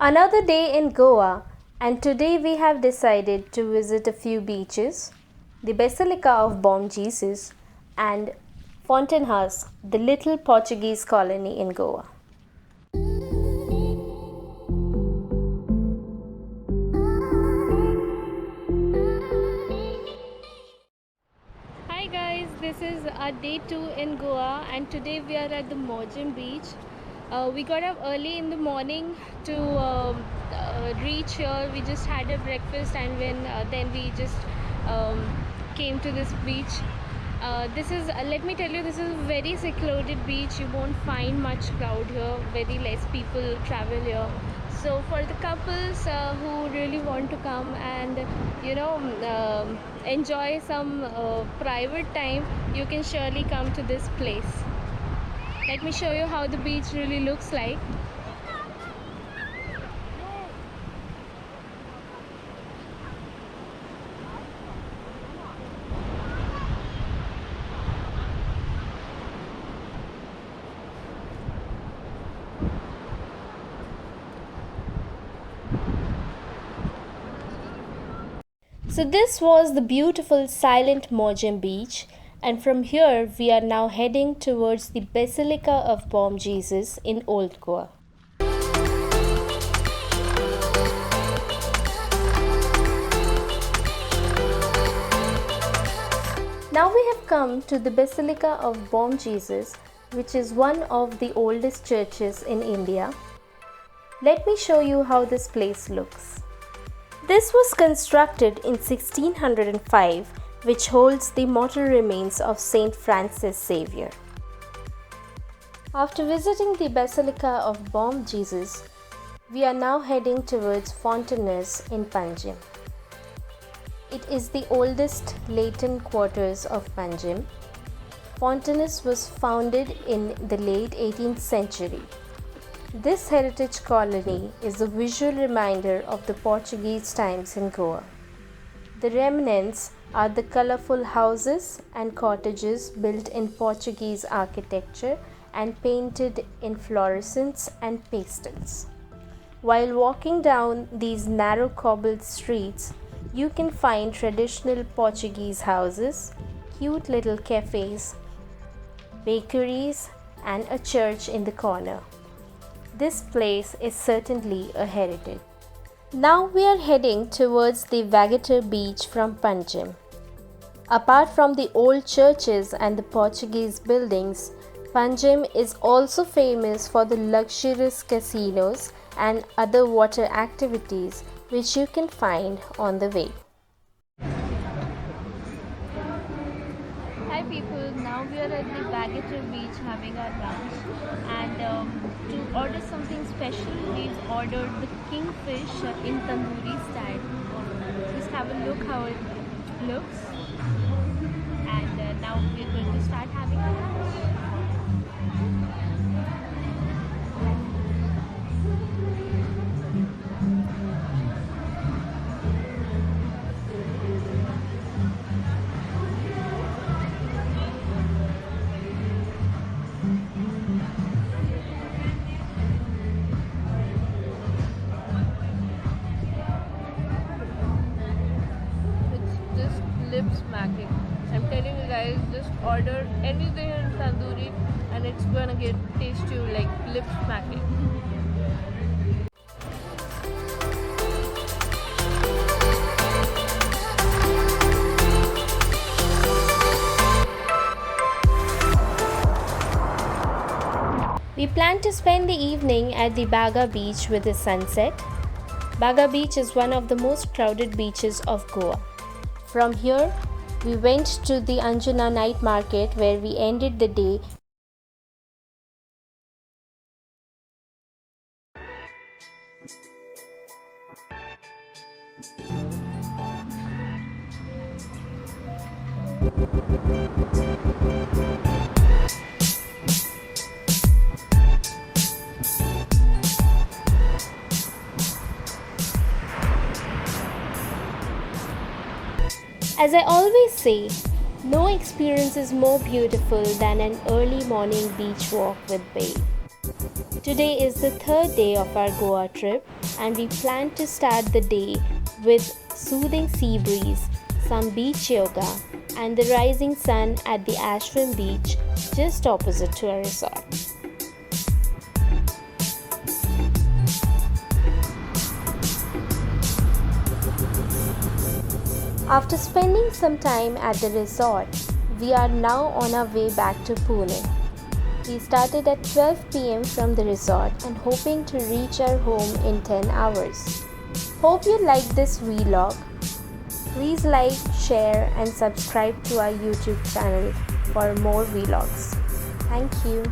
Another day in Goa, and today we have decided to visit a few beaches, the Basilica of Bom Jesus and Fountainhas, the little Portuguese colony in Goa. Hi guys, this is our day 2 in Goa and today we are at the Morjim Beach. We got up early in the morning to reach here. We just had a breakfast and then we just came to this beach. This is, let me tell you, this is a very secluded beach. You won't find much crowd here. Very less people travel here. So for the couples who really want to come and enjoy some private time, you can surely come to this place. Let me show you how the beach really looks like. So this was the beautiful silent Morjim Beach, and from here we are now heading towards the Basilica of Bom Jesus in Old Goa. Now we have come to the Basilica of Bom Jesus, which is one of the oldest churches in India. Let me show you how this place looks. This was constructed in 1605, which holds the mortal remains of Saint Francis Xavier. After visiting the Basilica of Bom Jesus, we are now heading towards Fountainhas in Panjim. It is the oldest latent quarters of Panjim. Fountainhas was founded in the late 18th century. This heritage colony is a visual reminder of the Portuguese times in Goa. The remnants are the colorful houses and cottages built in Portuguese architecture and painted in fluorescents and pastels. While walking down these narrow cobbled streets, you can find traditional Portuguese houses, cute little cafes, bakeries, and a church in the corner. This place is certainly a heritage. Now we are heading towards the Vagator Beach from Panjim. Apart from the old churches and the Portuguese buildings, Panjim is also famous for the luxurious casinos and other water activities which you can find on the way. Hi people, now we are at the Vagator Beach having our lunch, and to order something special we've ordered the kingfish in Tandoori style. Just have a look how it looks, and now we're going to start having our lunch. Lip smacking. I'm telling you guys, just order anything in tandoori and it's gonna taste you like lip smacking. We plan to spend the evening at the Baga Beach with the sunset. Baga Beach is one of the most crowded beaches of Goa. From here, we went to the Anjuna night market where we ended the day. As I always say, no experience is more beautiful than an early morning beach walk with babe. Today is the third day of our Goa trip, and we plan to start the day with soothing sea breeze, some beach yoga, and the rising sun at the Ashwem beach just opposite to our resort. After spending some time at the resort, we are now on our way back to Pune. We started at 12 pm from the resort and hoping to reach our home in 10 hours. Hope you liked this vlog. Please like, share and subscribe to our YouTube channel for more vlogs. Thank you.